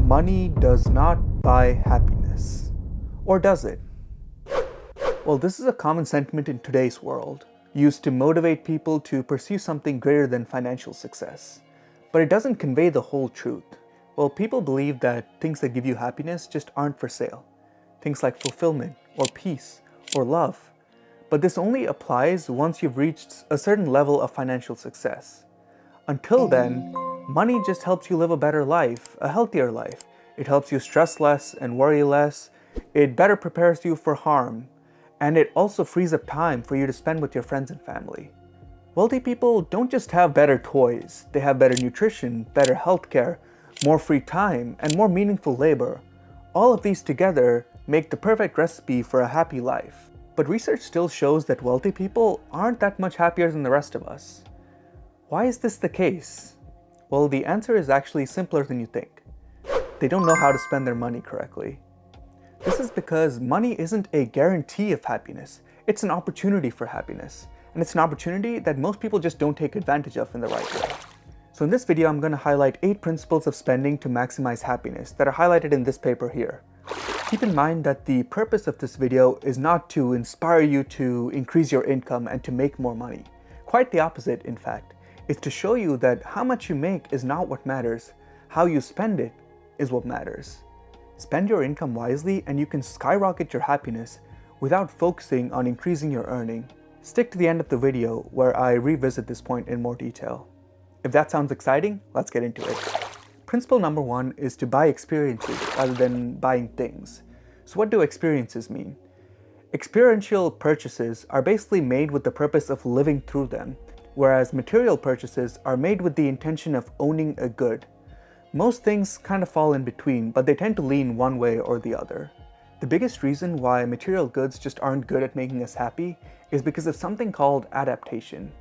money does not buy happiness. Or does it? Well, this is a common sentiment in today's world, used to motivate people to pursue something greater than financial success. But it doesn't convey the whole truth. Well, people believe that things that give you happiness just aren't for sale. Things like fulfillment, or peace, or love. But this only applies once you've reached a certain level of financial success. Until then, money just helps you live a better life, a healthier life. It helps you stress less and worry less. It better prepares you for harm. And it also frees up time for you to spend with your friends and family. Wealthy people don't just have better toys, they have better nutrition, better healthcare, more free time, and more meaningful labor. All of these together make the perfect recipe for a happy life. But research still shows that wealthy people aren't that much happier than the rest of us. Why is this the case? Well, the answer is actually simpler than you think. They don't know how to spend their money correctly. This is because money isn't a guarantee of happiness, it's an opportunity for happiness. And it's an opportunity that most people just don't take advantage of in the right way. So in this video, I'm going to highlight 8 principles of spending to maximize happiness that are highlighted in this paper here. Keep in mind that the purpose of this video is not to inspire you to increase your income and to make more money. Quite the opposite, in fact. It's to show you that how much you make is not what matters. How you spend it is what matters. Spend your income wisely and you can skyrocket your happiness without focusing on increasing your earning. Stick to the end of the video where I revisit this point in more detail. If that sounds exciting, let's get into it. Principle number 1 is to buy experiences rather than buying things. So what do experiences mean? Experiential purchases are basically made with the purpose of living through them, whereas material purchases are made with the intention of owning a good. Most things kind of fall in between, but they tend to lean one way or the other. The biggest reason why material goods just aren't good at making us happy is because of something called adaptation.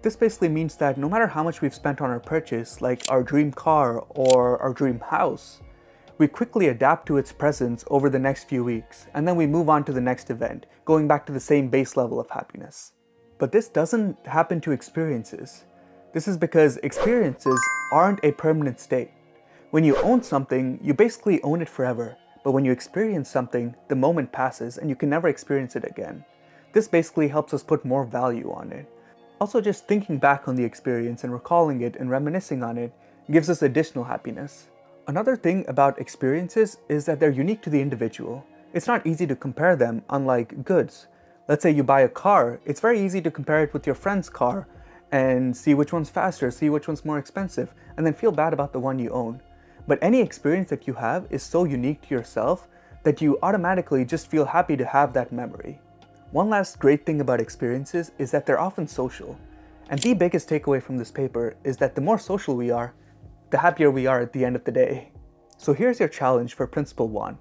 This basically means that no matter how much we've spent on our purchase, like our dream car or our dream house, we quickly adapt to its presence over the next few weeks, and then we move on to the next event, going back to the same base level of happiness. But this doesn't happen to experiences. This is because experiences aren't a permanent state. When you own something, you basically own it forever. But when you experience something, the moment passes and you can never experience it again. This basically helps us put more value on it. Also, just thinking back on the experience and recalling it and reminiscing on it gives us additional happiness. Another thing about experiences is that they're unique to the individual. It's not easy to compare them, unlike goods. Let's say you buy a car, it's very easy to compare it with your friend's car and see which one's faster, see which one's more expensive, and then feel bad about the one you own. But any experience that you have is so unique to yourself that you automatically just feel happy to have that memory. One last great thing about experiences is that they're often social. And the biggest takeaway from this paper is that the more social we are, the happier we are at the end of the day. So here's your challenge for principle 1.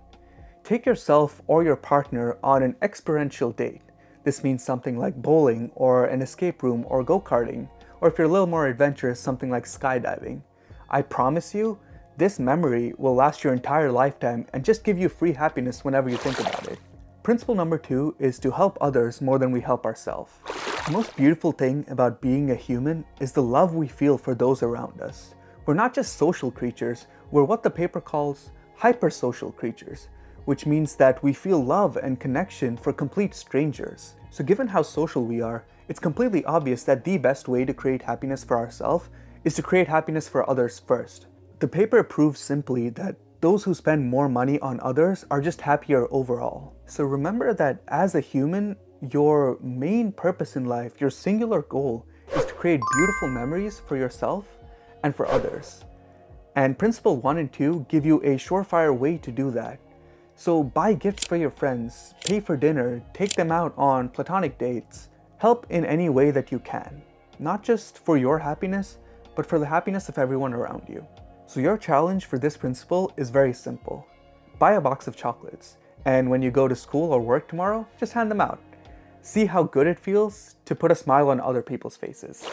Take yourself or your partner on an experiential date. This means something like bowling or an escape room or go-karting, or if you're a little more adventurous, something like skydiving. I promise you, this memory will last your entire lifetime and just give you free happiness whenever you think about it. Principle number 2 is to help others more than we help ourselves. The most beautiful thing about being a human is the love we feel for those around us. We're not just social creatures, we're what the paper calls hypersocial creatures, which means that we feel love and connection for complete strangers. So given how social we are, it's completely obvious that the best way to create happiness for ourselves is to create happiness for others first. The paper proves simply that those who spend more money on others are just happier overall. So remember that as a human, your main purpose in life, your singular goal, is to create beautiful memories for yourself and for others. And principle 1 and 2 give you a surefire way to do that. So buy gifts for your friends, pay for dinner, take them out on platonic dates. Help in any way that you can. Not just for your happiness, but for the happiness of everyone around you. So your challenge for this principle is very simple. Buy a box of chocolates, and when you go to school or work tomorrow, just hand them out. See how good it feels to put a smile on other people's faces.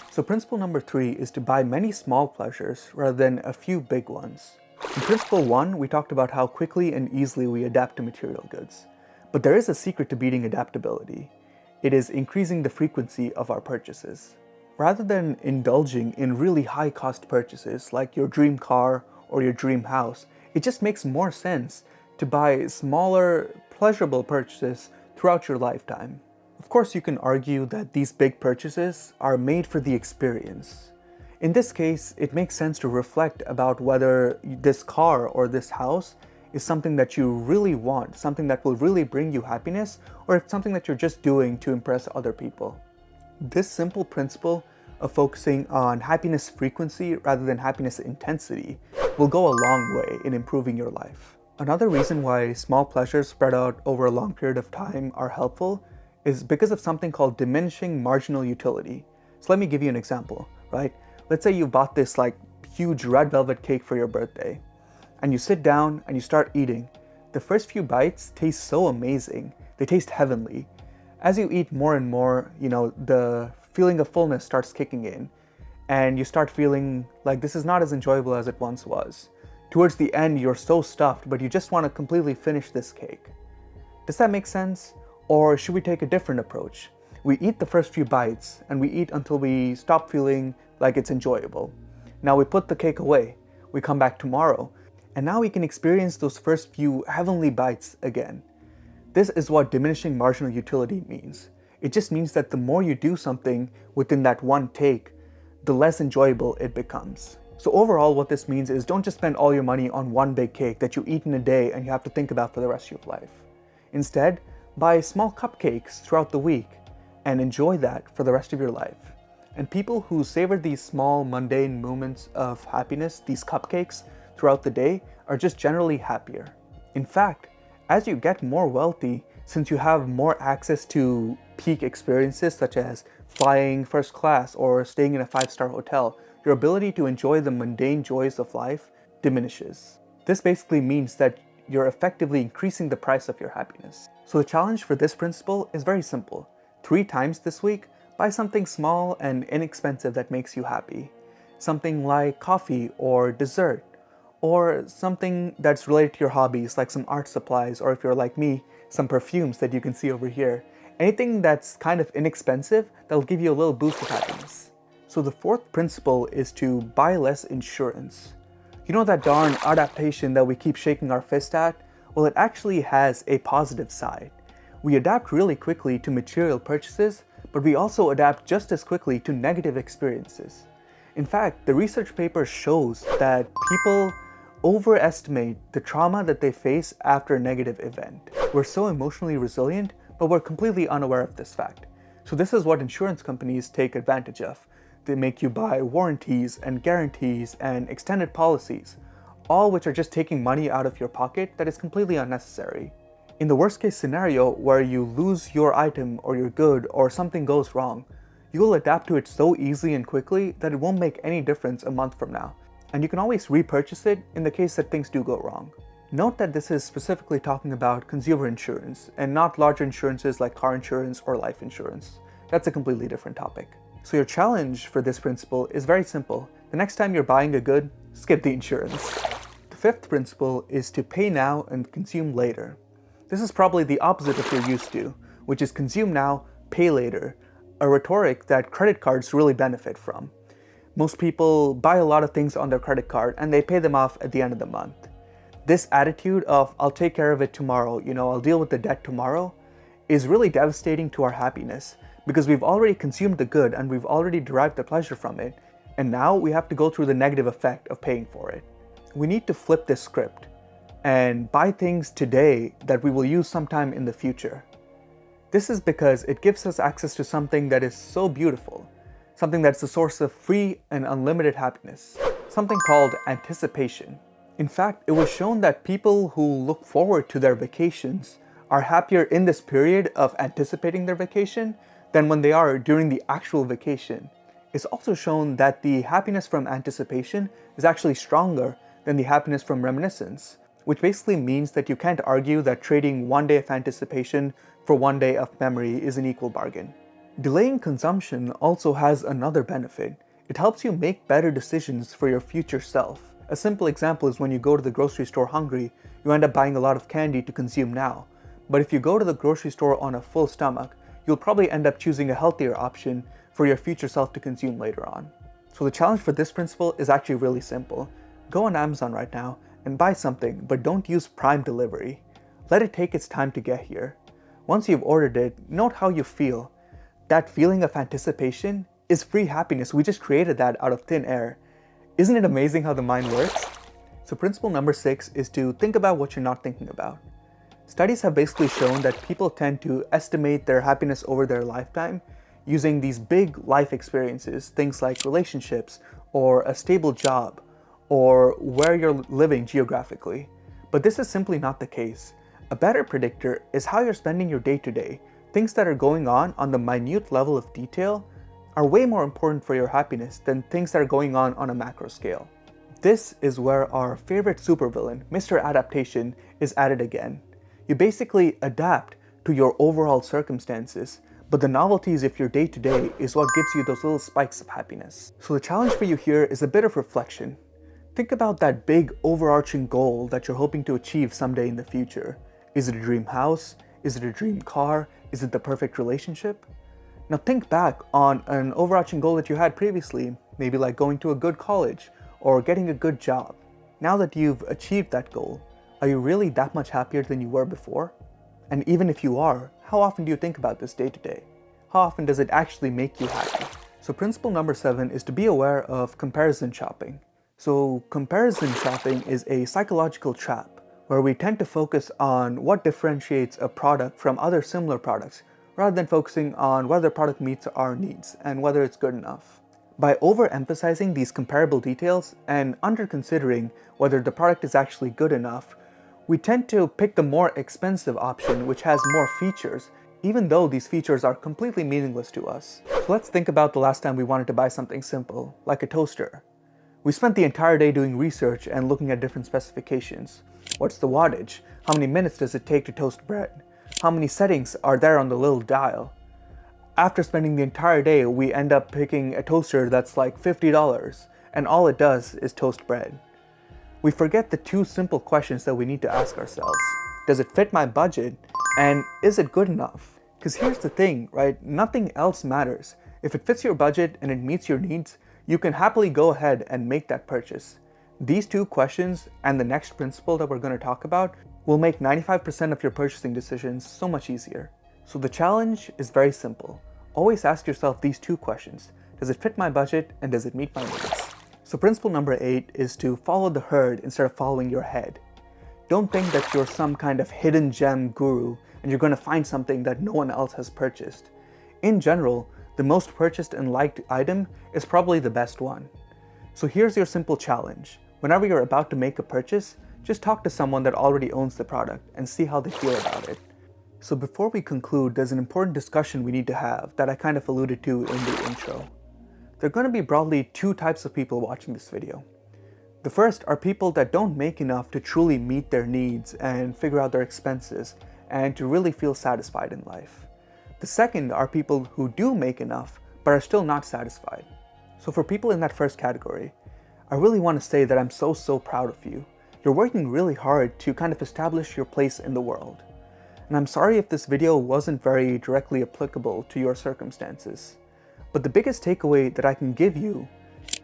So principle number 3 is to buy many small pleasures rather than a few big ones. In principle 1, we talked about how quickly and easily we adapt to material goods. But there is a secret to beating adaptability. It is increasing the frequency of our purchases. Rather than indulging in really high-cost purchases like your dream car or your dream house, it just makes more sense to buy smaller, pleasurable purchases throughout your lifetime. Of course, you can argue that these big purchases are made for the experience. In this case, it makes sense to reflect about whether this car or this house is something that you really want, something that will really bring you happiness, or if it's something that you're just doing to impress other people. This simple principle of focusing on happiness frequency rather than happiness intensity will go a long way in improving your life. Another reason why small pleasures spread out over a long period of time are helpful is because of something called diminishing marginal utility. So let me give you an example, right? Let's say you bought this huge red velvet cake for your birthday, and you sit down and you start eating. The first few bites taste so amazing. They taste heavenly. As you eat more and more, the feeling of fullness starts kicking in, and you start feeling like this is not as enjoyable as it once was. Towards the end, you're so stuffed, but you just want to completely finish this cake. Does that make sense? Or should we take a different approach? We eat the first few bites, and we eat until we stop feeling like it's enjoyable. Now we put the cake away. We come back tomorrow, and now we can experience those first few heavenly bites again. This is what diminishing marginal utility means. It just means that the more you do something within that one take, the less enjoyable it becomes. So overall, what this means is don't just spend all your money on one big cake that you eat in a day and you have to think about for the rest of your life. Instead, buy small cupcakes throughout the week and enjoy that for the rest of your life. And people who savor these small, mundane moments of happiness, these cupcakes, throughout the day are just generally happier. In fact, as you get more wealthy, since you have more access to peak experiences such as flying first class or staying in a 5-star hotel, your ability to enjoy the mundane joys of life diminishes. This basically means that you're effectively increasing the price of your happiness. So the challenge for this principle is very simple. 3 times this week, buy something small and inexpensive that makes you happy. Something like coffee or dessert, or something that's related to your hobbies, like some art supplies, or if you're like me, some perfumes that you can see over here. Anything that's kind of inexpensive that'll give you a little boost of happiness. So the 4th principle is to buy less insurance. You know that darn adaptation that we keep shaking our fist at? Well, it actually has a positive side. We adapt really quickly to material purchases, but we also adapt just as quickly to negative experiences. In fact, the research paper shows that people overestimate the trauma that they face after a negative event. We're so emotionally resilient, but we're completely unaware of this fact. So this is what insurance companies take advantage of. They make you buy warranties and guarantees and extended policies, all which are just taking money out of your pocket that is completely unnecessary. In the worst case scenario where you lose your item or your good or something goes wrong, you will adapt to it so easily and quickly that it won't make any difference a month from now. And you can always repurchase it in the case that things do go wrong. Note that this is specifically talking about consumer insurance and not larger insurances like car insurance or life insurance. That's a completely different topic. So your challenge for this principle is very simple. The next time you're buying a good, skip the insurance. The 5th principle is to pay now and consume later. This is probably the opposite of what you're used to, which is consume now, pay later, a rhetoric that credit cards really benefit from. Most people buy a lot of things on their credit card and they pay them off at the end of the month. This attitude of I'll take care of it tomorrow, I'll deal with the debt tomorrow, is really devastating to our happiness because we've already consumed the good and we've already derived the pleasure from it, and now we have to go through the negative effect of paying for it. We need to flip this script and buy things today that we will use sometime in the future. This is because it gives us access to something that is so beautiful, something that's the source of free and unlimited happiness, something called anticipation. In fact, it was shown that people who look forward to their vacations are happier in this period of anticipating their vacation than when they are during the actual vacation. It's also shown that the happiness from anticipation is actually stronger than the happiness from reminiscence, which basically means that you can't argue that trading one day of anticipation for one day of memory is an equal bargain. Delaying consumption also has another benefit. It helps you make better decisions for your future self. A simple example is when you go to the grocery store hungry, you end up buying a lot of candy to consume now. But if you go to the grocery store on a full stomach, you'll probably end up choosing a healthier option for your future self to consume later on. So the challenge for this principle is actually really simple. Go on Amazon right now and buy something, but don't use Prime delivery. Let it take its time to get here. Once you've ordered it, note how you feel. That feeling of anticipation is free happiness. We just created that out of thin air. Isn't it amazing how the mind works? So principle number 6 is to think about what you're not thinking about. Studies have basically shown that people tend to estimate their happiness over their lifetime using these big life experiences, things like relationships or a stable job or where you're living geographically. But this is simply not the case. A better predictor is how you're spending your day-to-day. Things that are going on the minute level of detail are way more important for your happiness than things that are going on a macro scale. This is where our favorite supervillain, Mr. Adaptation, is at it again. You basically adapt to your overall circumstances, but the novelties of your day-to-day is what gives you those little spikes of happiness. So the challenge for you here is a bit of reflection. Think about that big overarching goal that you're hoping to achieve someday in the future. Is it a dream house? Is it a dream car? Is it the perfect relationship? Now think back on an overarching goal that you had previously, maybe like going to a good college or getting a good job. Now that you've achieved that goal, are you really that much happier than you were before? And even if you are, how often do you think about this day to day? How often does it actually make you happy? So principle number 7 is to be aware of comparison shopping. So comparison shopping is a psychological trap where we tend to focus on what differentiates a product from other similar products rather than focusing on whether the product meets our needs and whether it's good enough. By overemphasizing these comparable details and under-considering whether the product is actually good enough, we tend to pick the more expensive option which has more features, even though these features are completely meaningless to us. So let's think about the last time we wanted to buy something simple, like a toaster. We spent the entire day doing research and looking at different specifications. What's the wattage? How many minutes does it take to toast bread? How many settings are there on the little dial? After spending the entire day, we end up picking a toaster that's like $50, and all it does is toast bread. We forget the two simple questions that we need to ask ourselves. Does it fit my budget? And is it good enough? Because here's the thing, right? Nothing else matters. If it fits your budget and it meets your needs, you can happily go ahead and make that purchase. These two questions and the next principle that we're going to talk about will make 95% of your purchasing decisions so much easier. So the challenge is very simple. Always ask yourself these two questions. Does it fit my budget and does it meet my needs? So principle number 8 is to follow the herd instead of following your head. Don't think that you're some kind of hidden gem guru and you're going to find something that no one else has purchased. In general, the most purchased and liked item is probably the best one. So here's your simple challenge. Whenever you're about to make a purchase, just talk to someone that already owns the product and see how they feel about it. So before we conclude, there's an important discussion we need to have that I kind of alluded to in the intro. There are going to be broadly two types of people watching this video. The first are people that don't make enough to truly meet their needs and figure out their expenses and to really feel satisfied in life. The second are people who do make enough but are still not satisfied. So for people in that first category, I really want to say that I'm so proud of you. You're working really hard to kind of establish your place in the world. And I'm sorry if this video wasn't very directly applicable to your circumstances. But the biggest takeaway that I can give you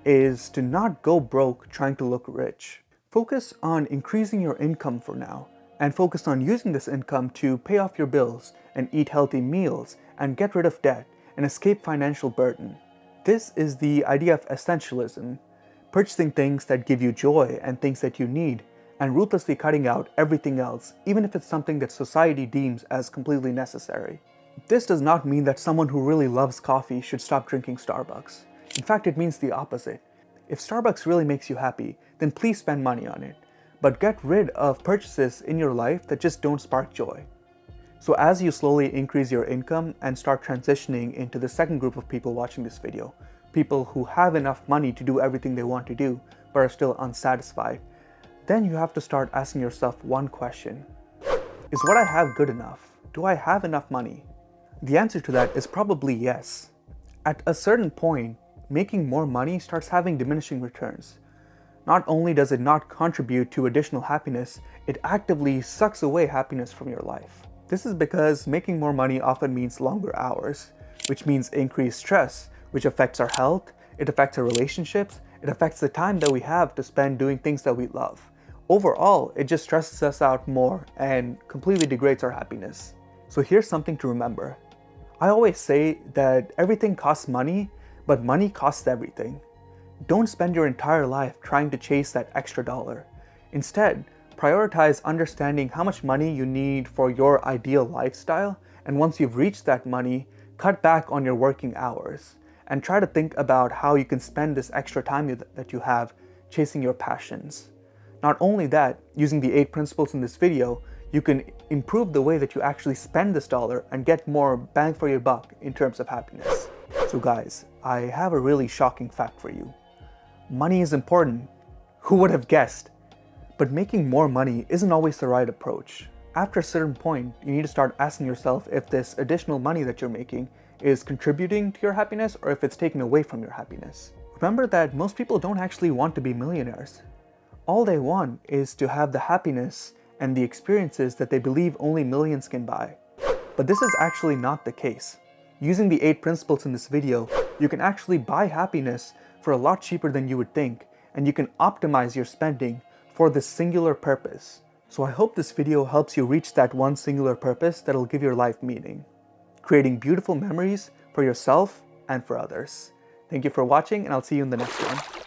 is to not go broke trying to look rich. Focus on increasing your income for now, and focus on using this income to pay off your bills and eat healthy meals and get rid of debt and escape financial burden. This is the idea of essentialism, purchasing things that give you joy and things that you need, and ruthlessly cutting out everything else, even if it's something that society deems as completely necessary. This does not mean that someone who really loves coffee should stop drinking Starbucks. In fact, it means the opposite. If Starbucks really makes you happy, then please spend money on it. But get rid of purchases in your life that just don't spark joy. So as you slowly increase your income and start transitioning into the second group of people watching this video, people who have enough money to do everything they want to do, but are still unsatisfied, then you have to start asking yourself one question. Is what I have good enough? Do I have enough money? The answer to that is probably yes. At a certain point, making more money starts having diminishing returns. Not only does it not contribute to additional happiness, it actively sucks away happiness from your life. This is because making more money often means longer hours, which means increased stress, which affects our health, it affects our relationships, It affects the time that we have to spend doing things that we love. Overall, it just stresses us out more and completely degrades our happiness. So here's something to remember. I always say that everything costs money, but money costs everything. Don't spend your entire life trying to chase that extra dollar. Instead, prioritize understanding how much money you need for your ideal lifestyle, and once you've reached that money, cut back on your working hours and try to think about how you can spend this extra time that you have chasing your passions. Not only that, using the 8 principles in this video, you can improve the way that you actually spend this dollar and get more bang for your buck in terms of happiness. So guys, I have a really shocking fact for you. Money is important. Who would have guessed? But making more money isn't always the right approach. After a certain point, you need to start asking yourself if this additional money that you're making is contributing to your happiness or if it's taking away from your happiness. Remember that most people don't actually want to be millionaires. All they want is to have the happiness and the experiences that they believe only millions can buy. But this is actually not the case. Using the 8 principles in this video, you can actually buy happiness for a lot cheaper than you would think, and you can optimize your spending for this singular purpose. So I hope this video helps you reach that one singular purpose that'll give your life meaning. Creating beautiful memories for yourself and for others. Thank you for watching, and I'll see you in the next one.